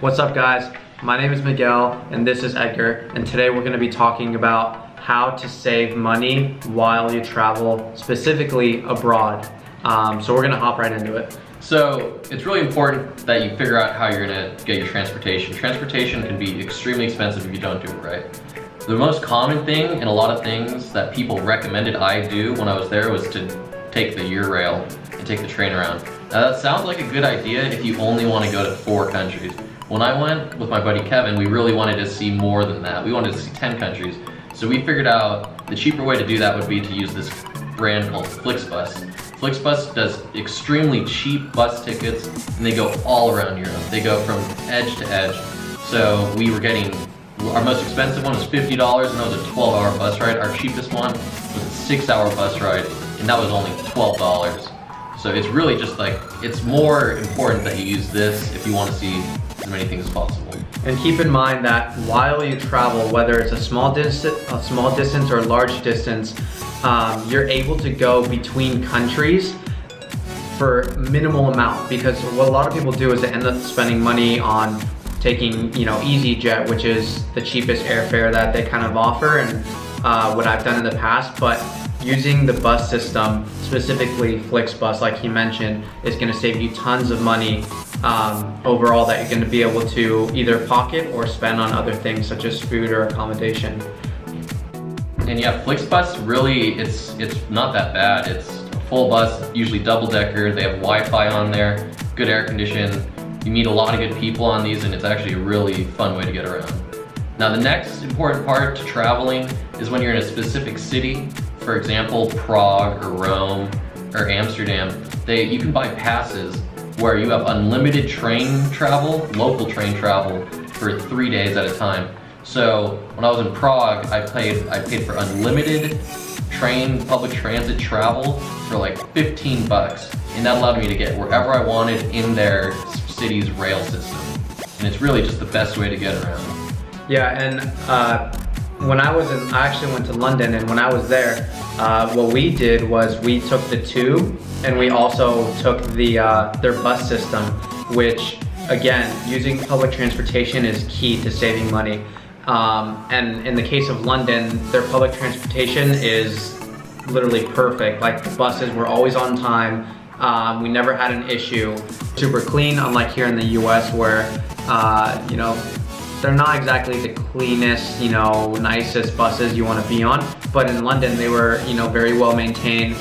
What's up guys? My name is Miguel and this is Edgar, and today we're going to be talking about how to save money while you travel, specifically abroad. So we're going to hop right into it. So it's really important that you figure out how you're going to get your transportation. Transportation can be extremely expensive if you don't do it right. The most common thing and a lot of things that people recommended I do when I was there was to take the Eurail and take the train around. Now that sounds like a good idea if you only want to go to 4 countries. When I went with my buddy Kevin, we really wanted to see more than that. We wanted to see 10 countries. So we figured out the cheaper way to do that would be to use this brand called Flixbus. Flixbus does extremely cheap bus tickets and they go all around Europe. They go from edge to edge. So we were getting, our most expensive one was $50 and that was a 12-hour bus ride. Our cheapest one was a 6-hour bus ride and that was only $12. So it's really just like, it's more important that you use this if you want to see as many things as possible. And keep in mind that while you travel, whether it's a small distance or a large distance, you're able to go between countries for minimal amount, because what a lot of people do is they end up spending money on taking, EasyJet, which is the cheapest airfare that they kind of offer, and what I've done in the past. But using the bus system, specifically Flixbus, like he mentioned, is going to save you tons of money overall that you're going to be able to either pocket or spend on other things such as food or accommodation. And yeah, Flixbus really, it's not that bad. It's a full bus, usually double-decker. They have Wi-Fi on there, good air condition. You meet a lot of good people on these, and it's actually a really fun way to get around. Now the next important part to traveling is when you're in a specific city, for example, Prague or Rome or Amsterdam, you can buy passes where you have unlimited train travel, local train travel, for 3 days at a time. So when I was in Prague, I paid for unlimited public transit travel for like 15 bucks. And that allowed me to get wherever I wanted in their city's rail system. And it's really just the best way to get around. Yeah, and I actually went to London, and when I was there, what we did was we took the tube and we also took their bus system, which again, using public transportation is key to saving money. And in the case of London, their public transportation is literally perfect. Like, the buses were always on time. We never had an issue. Super clean, unlike here in the US where, they're not exactly the cleanest, nicest buses you want to be on. But in London, they were, very well maintained.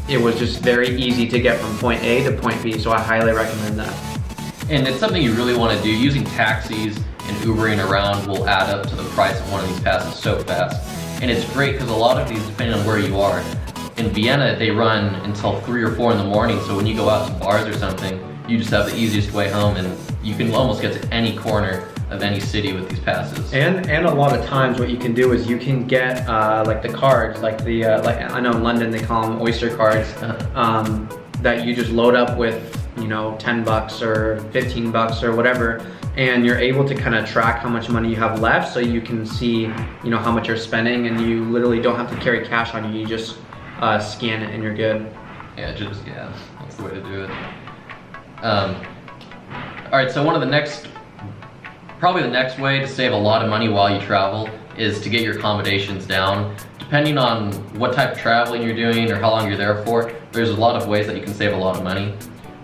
It was just very easy to get from point A to point B, so I highly recommend that. And it's something you really want to do. Using taxis and Ubering around will add up to the price of one of these passes so fast. And it's great because a lot of these, depending on where you are, in Vienna they run until 3 or 4 in the morning, so when you go out to bars or something, you just have the easiest way home, and you can almost get to any corner of any city with these passes. And a lot of times what you can do is you can get like the cards, like I know in London they call them Oyster cards, that you just load up with 10 bucks or 15 bucks or whatever, and you're able to kind of track how much money you have left, so you can see how much you're spending, and you literally don't have to carry cash on you. You just scan it and you're good. Yeah, that's the way to do it. Alright, so probably the next way to save a lot of money while you travel is to get your accommodations down. Depending on what type of traveling you're doing or how long you're there for, there's a lot of ways that you can save a lot of money.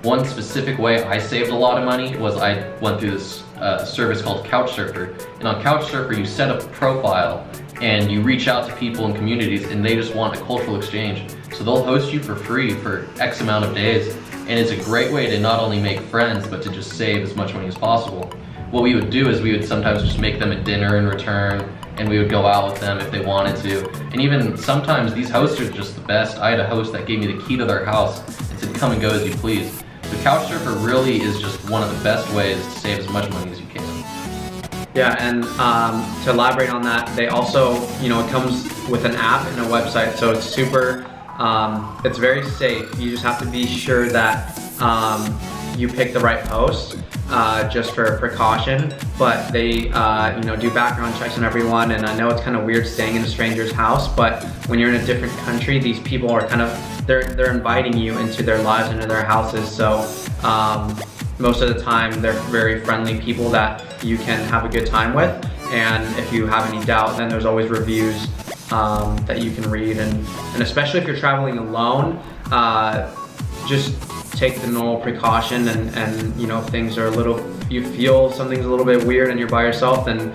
One specific way I saved a lot of money was I went through this service called Couchsurfing. And on Couchsurfing, you set up a profile and you reach out to people in communities, and they just want a cultural exchange. So they'll host you for free for X amount of days. And it's a great way to not only make friends, but to just save as much money as possible. What we would do is we would sometimes just make them a dinner in return, and we would go out with them if they wanted to. And even sometimes these hosts are just the best. I had a host that gave me the key to their house and said, come and go as you please. The Couchsurfing really is just one of the best ways to save as much money as you can. Yeah, and to elaborate on that, they also, it comes with an app and a website, so it's super, it's very safe. You just have to be sure that you pick the right host, just for precaution. But they, do background checks on everyone, and I know it's kind of weird staying in a stranger's house, but when you're in a different country, these people are kind of, they're inviting you into their lives, into their houses. So most of the time they're very friendly people that you can have a good time with. And if you have any doubt, then there's always reviews that you can read. And especially if you're traveling alone, just take the normal precaution, and you know, if things are you feel something's a little bit weird and you're by yourself, then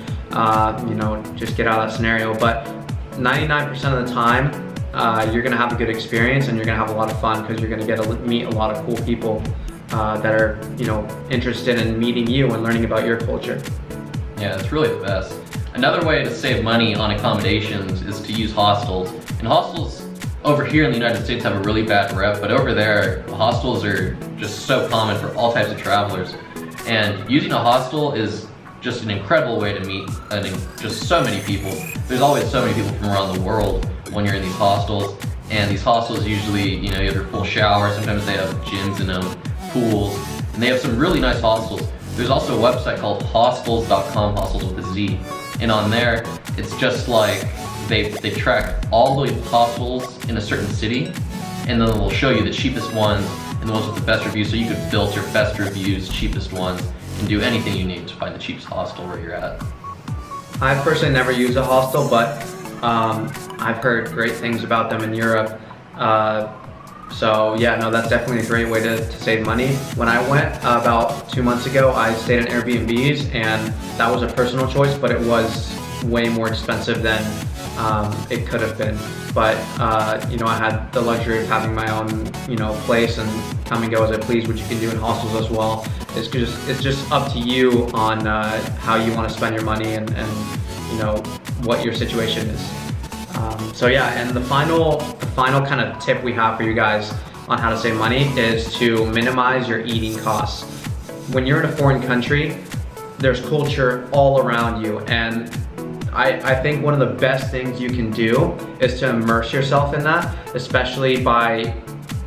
you know, just get out of that scenario. But 99% of the time, you're gonna have a good experience and you're gonna have a lot of fun, because you're gonna get to meet a lot of cool people that are, you know, interested in meeting you and learning about your culture. Yeah, it's really the best. Another way to save money on accommodations is to use hostels. And hostels over here in the United States have a really bad rep, but over there, hostels are just so common for all types of travelers. And using a hostel is just an incredible way to meet just so many people. There's always so many people from around the world when you're in these hostels. And these hostels usually, you know, you have your full shower, sometimes they have gyms in them, pools, and they have some really nice hostels. There's also a website called hostels.com, hostels with a Z. And on there, it's just like they track all the hostels in a certain city, and then they'll show you the cheapest ones and the ones with the best reviews, so you could filter best reviews, cheapest ones, and do anything you need to find the cheapest hostel where you're at. I've personally never used a hostel, but I've heard great things about them in Europe. So yeah, no, that's definitely a great way to save money. When I went about 2 months ago, I stayed in Airbnbs, and that was a personal choice, but it was way more expensive than it could have been. But you know, I had the luxury of having my own, you know, place and come and go as I please, which you can do in hostels as well. It's just up to you on how you want to spend your money and you know, what your situation is. So yeah, and the final kind of tip we have for you guys on how to save money is to minimize your eating costs. When you're in a foreign country, there's culture all around you, and I think one of the best things you can do is to immerse yourself in that, especially by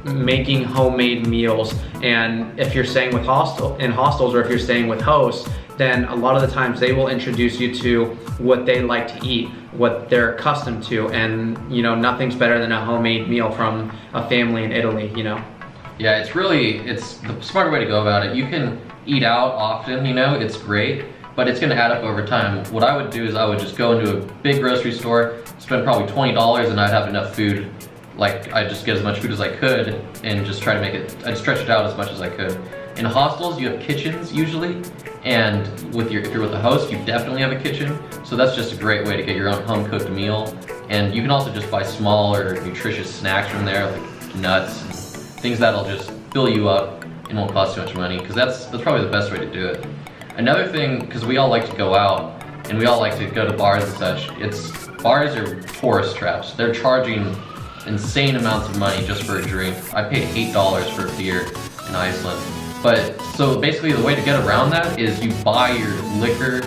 making homemade meals. And if you're staying in hostels, or if you're staying with hosts, then a lot of the times they will introduce you to what they like to eat, what they're accustomed to, and you know, nothing's better than a homemade meal from a family in Italy, you know? Yeah, it's the smarter way to go about it. You can eat out often, you know, it's great, but it's gonna add up over time. What I would do is I would just go into a big grocery store, spend probably $20, and I'd have enough food. Like, I'd just get as much food as I could and just try to I'd stretch it out as much as I could. In hostels, you have kitchens usually, and if you're with a host, you definitely have a kitchen. So that's just a great way to get your own home-cooked meal. And you can also just buy smaller, nutritious snacks from there, like nuts, and things that'll just fill you up and won't cost too much money, because that's probably the best way to do it. Another thing, because we all like to go out, and we all like to go to bars and such, bars are tourist traps. They're charging insane amounts of money just for a drink. I paid $8 for a beer in Iceland. But so basically the way to get around that is you buy your liquor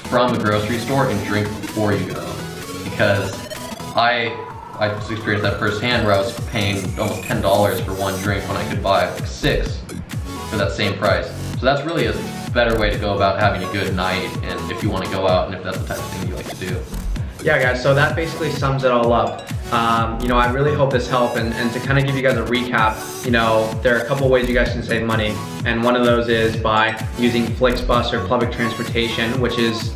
from the grocery store and drink before you go. Because I just experienced that firsthand, where I was paying almost $10 for one drink when I could buy like 6 for that same price. So that's really a better way to go about having a good night, and if you want to go out and if that's the type of thing you like to do. Yeah guys, so that basically sums it all up. You know, I really hope this helped, and to kind of give you guys a recap, you know, there are a couple ways you guys can save money, and one of those is by using Flixbus or public transportation, which is,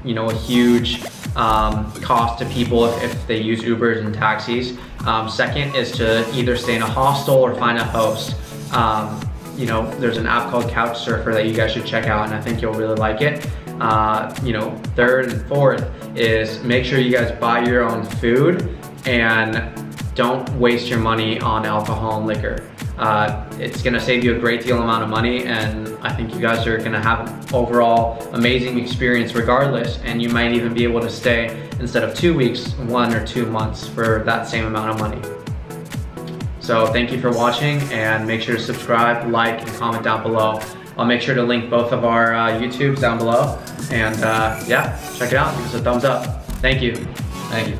you know, a huge cost to people if they use Ubers and taxis. Second is to either stay in a hostel or find a host. You know, there's an app called Couchsurfing that you guys should check out, and I think you'll really like it. You know, third and fourth is make sure you guys buy your own food and don't waste your money on alcohol and liquor. It's gonna save you a great deal amount of money, and I think you guys are gonna have an overall amazing experience regardless, and you might even be able to stay, instead of 2 weeks, 1 or 2 months for that same amount of money. So thank you for watching, and make sure to subscribe, like, and comment down below. I'll make sure to link both of our YouTubes down below, and yeah, check it out, give us a thumbs up. Thank you. Thank you.